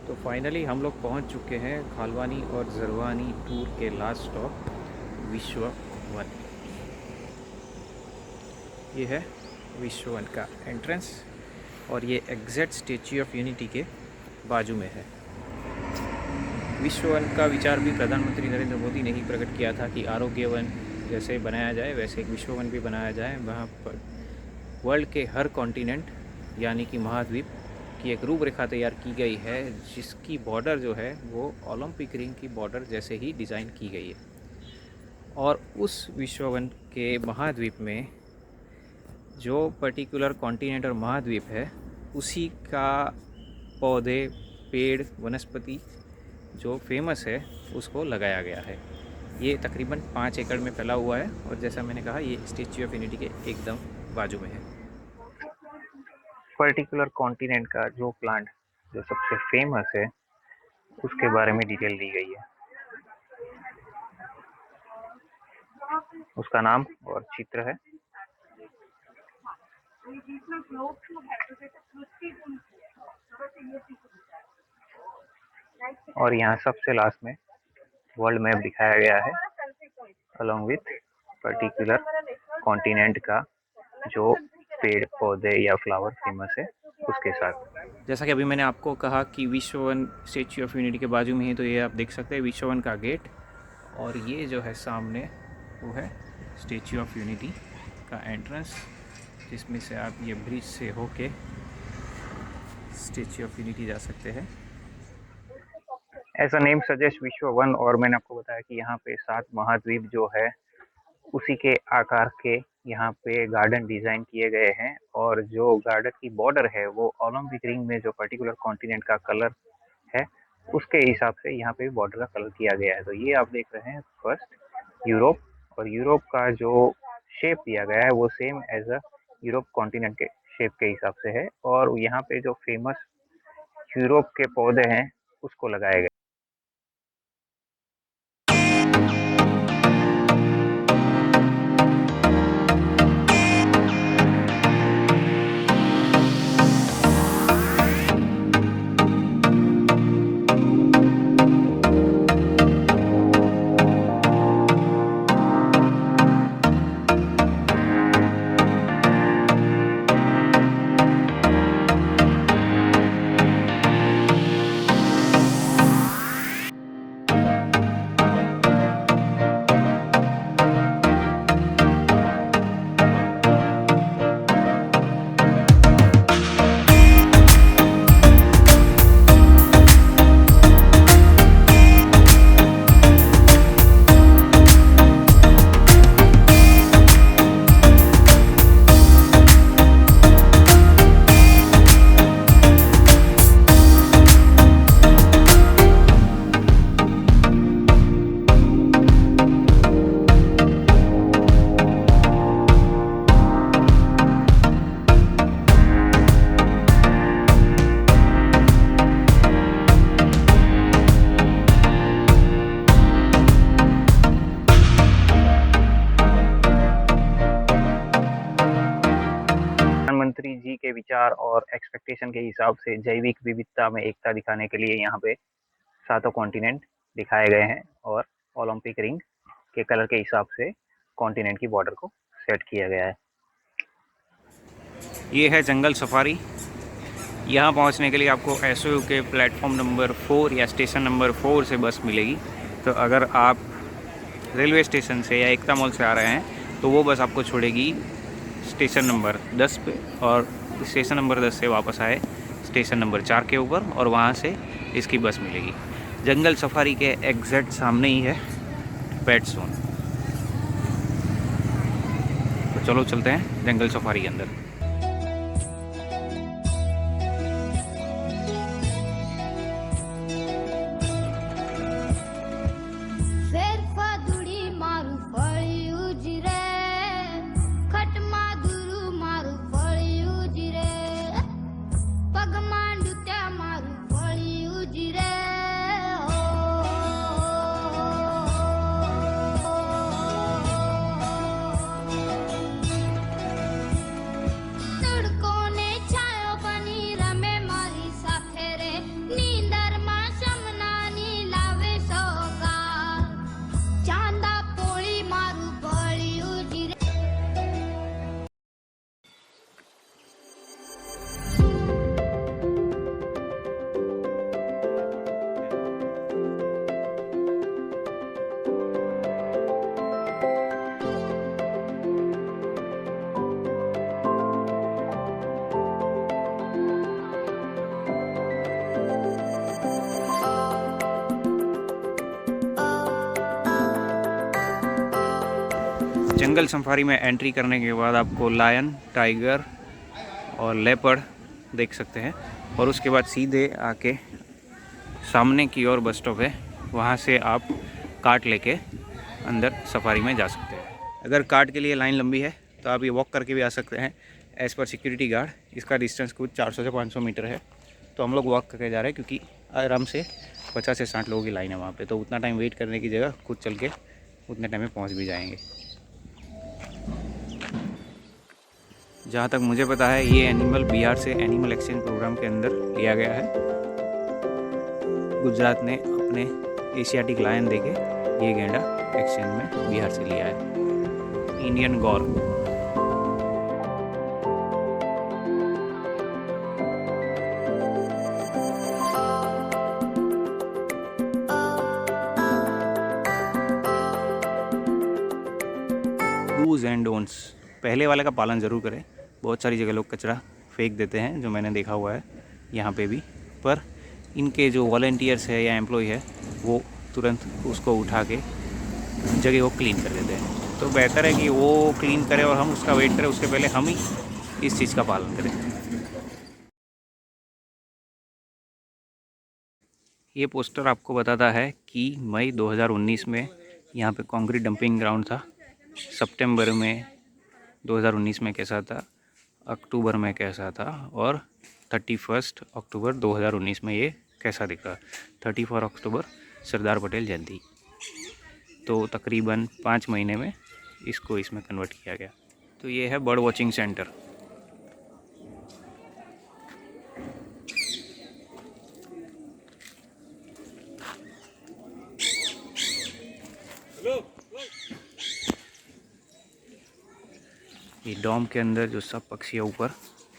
तो फाइनली हम लोग पहुंच चुके हैं खालवानी और जरवानी टूर के लास्ट स्टॉप विश्व वन। ये है विश्व वन का एंट्रेंस और ये एग्जैक्ट स्टेच्यू ऑफ यूनिटी के बाजू में है। विश्व वन का विचार भी प्रधानमंत्री नरेंद्र मोदी ने ही प्रकट किया था कि आरोग्य वन जैसे बनाया जाए वैसे एक विश्व वन भी बनाया जाए। वहाँ पर वर्ल्ड के हर कॉन्टिनेंट यानी कि महाद्वीप की एक रूपरेखा तैयार की गई है, जिसकी बॉर्डर जो है वो ओलंपिक रिंग की बॉर्डर जैसे ही डिज़ाइन की गई है। और उस विश्व वन के महाद्वीप में जो पर्टिकुलर कॉन्टिनेंट और महाद्वीप है उसी का पौधे, पेड़, वनस्पति जो फेमस है उसको लगाया गया है। ये तकरीबन 5 एकड़ में फैला हुआ है और जैसा मैंने कहा ये स्टेच्यू ऑफ यूनिटी के एकदम बाजू में है। पर्टिकुलर कॉन्टिनेंट का जो प्लांट जो सबसे फेमस है उसके बारे में डिटेल दी गई है, उसका नाम और चित्र है। और यहाँ सबसे लास्ट में वर्ल्ड मैप दिखाया गया है अलॉन्ग विथ पर्टिकुलर कॉन्टिनेंट का जो पेड़ पौधे या फ्लावर फेमस है उसके साथ। जैसा कि अभी मैंने आपको कहा कि विश्व वन स्टेच्यू ऑफ यूनिटी के बाजू में ही, तो ये आप देख सकते हैं विश्व वन का गेट। और ये जो है सामने वो है स्टेच्यू ऑफ यूनिटी का एंट्रेंस, जिसमें से आप ये ब्रिज से होके स्टेच्यू ऑफ यूनिटी जा सकते हैं। ऐसा नेम सजेस्ट विश्व वन। और मैंने आपको बताया कि यहाँ पे 7 महाद्वीप जो है उसी के आकार के यहाँ पे गार्डन डिजाइन किए गए हैं। और जो गार्डन की बॉर्डर है वो ओलंपिक रिंग में जो पर्टिकुलर कॉन्टिनेंट का कलर है उसके हिसाब से यहाँ पे बॉर्डर का कलर किया गया है। तो ये आप देख रहे हैं फर्स्ट यूरोप, और यूरोप का जो शेप दिया गया है वो same as a Europe continent के शेप के हिसाब से है। और यहाँ पे जो फेमस यूरोप के पौधे हैं उसको लगाए गए। प्रधानमंत्री जी के विचार और एक्सपेक्टेशन के हिसाब से जैविक विविधता में एकता दिखाने के लिए यहाँ पे 7 कॉन्टिनेंट दिखाए गए हैं और ओलंपिक रिंग के कलर के हिसाब से कॉन्टिनेंट की बॉर्डर को सेट किया गया है। ये है जंगल सफारी। यहाँ पहुँचने के लिए आपको एसओयू के प्लेटफॉर्म नंबर 4 या स्टेशन नंबर 4 से बस मिलेगी। तो अगर आप रेलवे स्टेशन से या एकता मॉल से आ रहे हैं तो वो बस आपको छोड़ेगी स्टेशन नंबर 10 पे, और स्टेशन नंबर 10 से वापस आए स्टेशन नंबर 4 के ऊपर और वहाँ से इसकी बस मिलेगी। जंगल सफारी के एग्जैक्ट सामने ही है पेट जोन। तो चलो चलते हैं जंगल सफारी के अंदर। जंगल सफारी में एंट्री करने के बाद आपको लायन, टाइगर और लेपर्ड देख सकते हैं, और उसके बाद सीधे आके सामने की ओर बस स्टॉप है, वहाँ से आप कार्ट लेके अंदर सफारी में जा सकते हैं। अगर कार्ट के लिए लाइन लंबी है तो आप ये वॉक करके भी आ सकते हैं। एज़ पर सिक्योरिटी गार्ड इसका डिस्टेंस कुछ 400 से 500 मीटर है, तो हम लोग वॉक करके जा रहे हैं क्योंकि आराम से 50 से 60 लोगों की लाइन है वहाँ पे, तो उतना टाइम वेट करने की जगह खुद चल के उतने टाइम में पहुँच भी जाएंगे। जहाँ तक मुझे पता है ये एनिमल बिहार से एनिमल एक्सचेंज प्रोग्राम के अंदर लिया गया है। गुजरात ने अपने एशियाटिक लायन देके ये गैंडा एक्सचेंज में बिहार से लिया है। Indian gaur. Do's and don'ts, पहले वाले का पालन ज़रूर करें। बहुत सारी जगह लोग कचरा फेंक देते हैं, जो मैंने देखा हुआ है यहाँ पे भी, पर इनके जो वॉलंटियर्स है या एम्प्लॉय है वो तुरंत उसको उठा के जगह को क्लीन कर देते हैं। तो बेहतर है कि वो क्लीन करें और हम उसका वेट करें, उसके पहले हम ही इस चीज़ का पालन करें। ये पोस्टर आपको बताता है कि मई 2019 में यहाँ पे कंक्रीट डंपिंग ग्राउंड था, सितंबर में 2019 में कैसा था, अक्टूबर में कैसा था, और 31 अक्टूबर 2019 में ये कैसा दिखा। 34 अक्टूबर सरदार पटेल जयंती। तो तकरीबन 5 महीने में इसको इसमें कन्वर्ट किया गया। तो ये है बर्ड वॉचिंग सेंटर। ये डॉम के अंदर जो सब पक्षी है ऊपर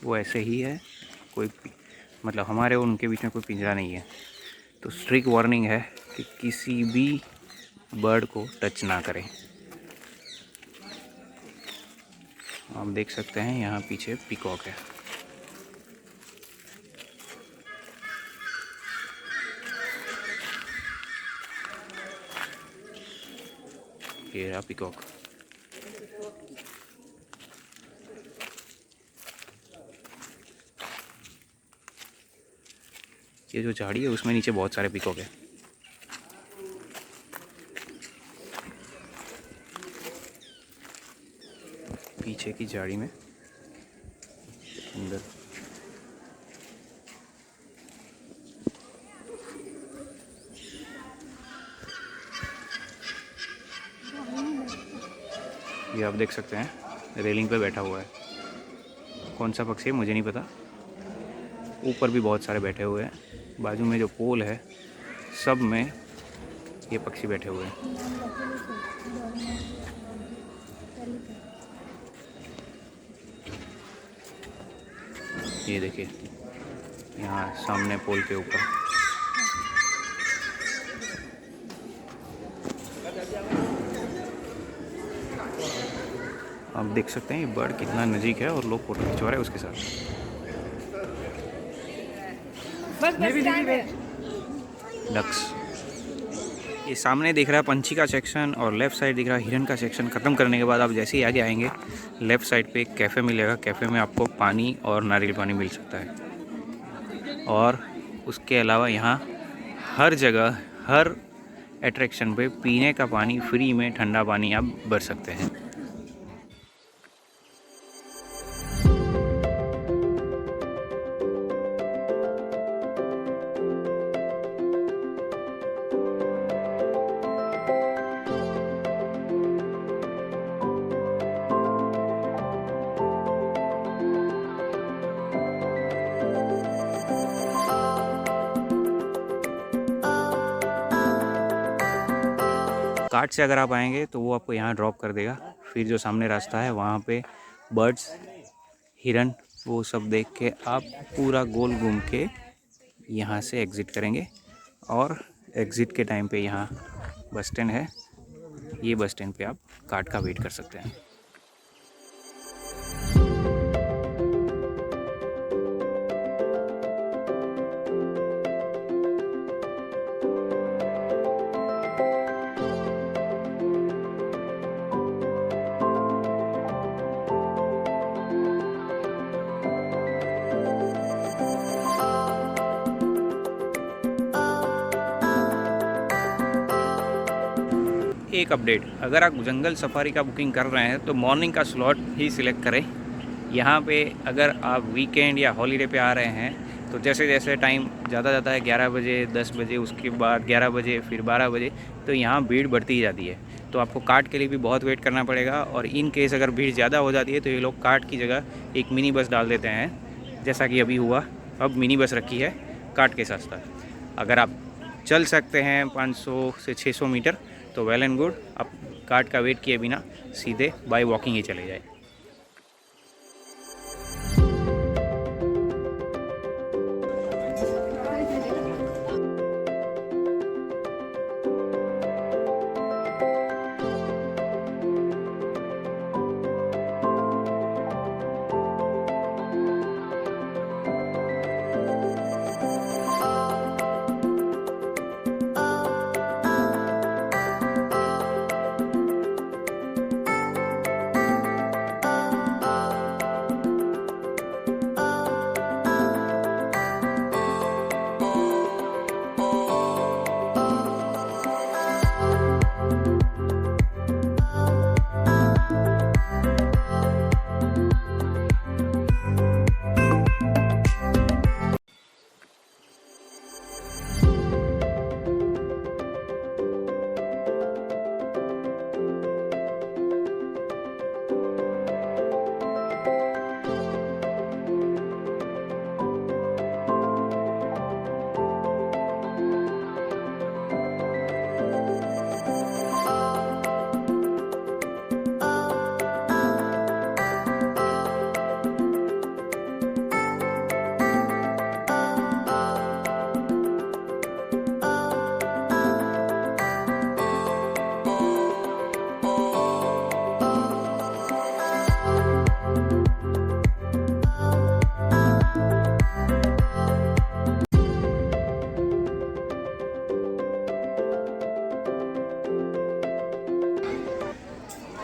वो ऐसे ही है, कोई मतलब हमारे और उनके बीच में कोई पिंजरा नहीं है। तो स्ट्रिक्ट वार्निंग है कि किसी भी बर्ड को टच ना करें। आप देख सकते हैं यहाँ पीछे पीकॉक है। ये रहा पीकॉक। ये जो झाड़ी है उसमें नीचे बहुत सारे पीकॉक है। पीछे की झाड़ी में अंदर ये आप देख सकते हैं रेलिंग पे बैठा हुआ है। कौन सा पक्षी है मुझे नहीं पता। ऊपर भी बहुत सारे बैठे हुए हैं। बाजू में जो पोल है सब में ये पक्षी बैठे हुए हैं। ये देखिए यहाँ सामने पोल के ऊपर आप देख सकते हैं ये बर्ड कितना नज़दीक है और लोग फोटो खिंचवा रहे हैं उसके साथ। डक्स। ये सामने दिख रहा है पंछी का सेक्शन और लेफ़्ट साइड दिख रहा है हिरन का सेक्शन। ख़त्म करने के बाद आप जैसे ही आगे आएंगे लेफ़्ट साइड पे एक कैफ़े मिलेगा। कैफ़े में आपको पानी और नारियल पानी मिल सकता है। और उसके अलावा यहाँ हर जगह हर अट्रैक्शन पे पीने का पानी फ्री में, ठंडा पानी आप भर सकते हैं। कार्ट से अगर आप आएंगे तो वो आपको यहाँ ड्रॉप कर देगा। फिर जो सामने रास्ता है वहाँ पे बर्ड्स, हिरन, वो सब देख के आप पूरा गोल घूम के यहाँ से एग्ज़िट करेंगे। और एग्ज़िट के टाइम पे यहाँ बस स्टैंड है। ये बस स्टैंड पे आप कार्ट का वेट कर सकते हैं। एक अपडेट, अगर आप जंगल सफारी का बुकिंग कर रहे हैं तो मॉर्निंग का स्लॉट ही सिलेक्ट करें। यहाँ पे अगर आप वीकेंड या हॉलीडे पे आ रहे हैं तो जैसे जैसे टाइम ज़्यादा जाता है 11 बजे, 10 बजे, उसके बाद 11 बजे, फिर 12 बजे, तो यहाँ भीड़ बढ़ती ही जाती है। तो आपको कार्ट के लिए भी बहुत वेट करना पड़ेगा, और इन केस अगर भीड़ ज़्यादा हो जाती है तो ये लोग कार्ट की जगह एक मिनी बस डाल देते हैं, जैसा कि अभी हुआ। अब मिनी बस रखी है कार्ट के साथ साथ। अगर आप चल सकते हैं 500 से 600 मीटर तो वेल एंड गुड, आप कार्ट का वेट किए बिना सीधे बाय वॉकिंग ही चले जाए।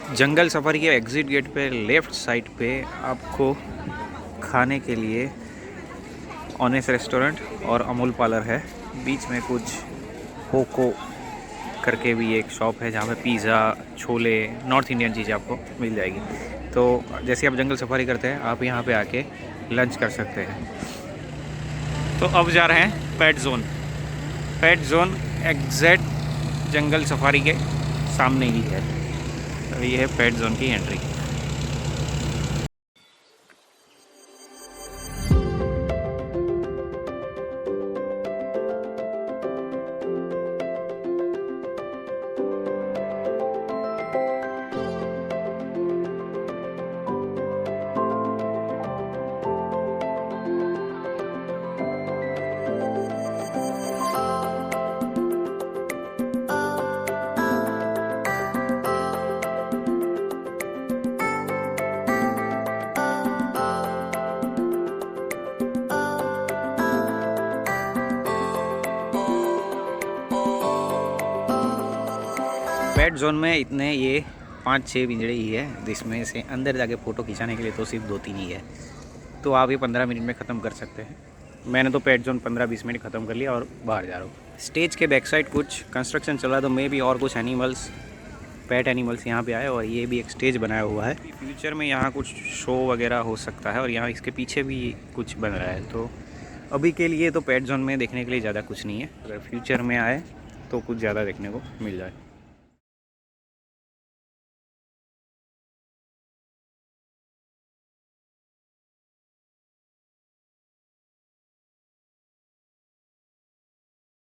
जंगल सफारी के एग्ज़िट गेट पे लेफ़्ट साइड पे आपको खाने के लिए ऑनेस्ट रेस्टोरेंट और अमूल पार्लर है। बीच में कुछ होको करके भी एक शॉप है जहाँ पे पिज़्ज़ा, छोले, नॉर्थ इंडियन चीज़ें आपको मिल जाएगी। तो जैसे आप जंगल सफारी करते हैं आप यहाँ पे आके लंच कर सकते हैं। तो अब जा रहे हैं पेट जोन। पेट जोन एग्जैक्ट जंगल सफारी के सामने ही है। तो ये है पेट जोन की एंट्री। पेट जोन में इतने ये 5-6 पिंजड़े ही है, जिसमें से अंदर जाके फ़ोटो खिंचाने के लिए तो सिर्फ 2-3 ही है। तो आप ये 15 मिनट में ख़त्म कर सकते हैं। मैंने तो पेट जोन 15-20 मिनट ख़त्म कर लिया और बाहर जा रहा हूँ। स्टेज के बैक साइड कुछ कंस्ट्रक्शन चल रहा है, तो मे भी और कुछ एनिमल्स, पेट एनिमल्स यहाँ पे आए, और ये भी एक स्टेज बनाया हुआ है। फ्यूचर में यहाँ कुछ शो वगैरह हो सकता है, और यहाँ इसके पीछे भी कुछ बन रहा है। तो अभी के लिए तो पेट जोन में देखने के लिए ज़्यादा कुछ नहीं है। अगर फ्यूचर में आए तो कुछ ज़्यादा देखने को मिल जाए।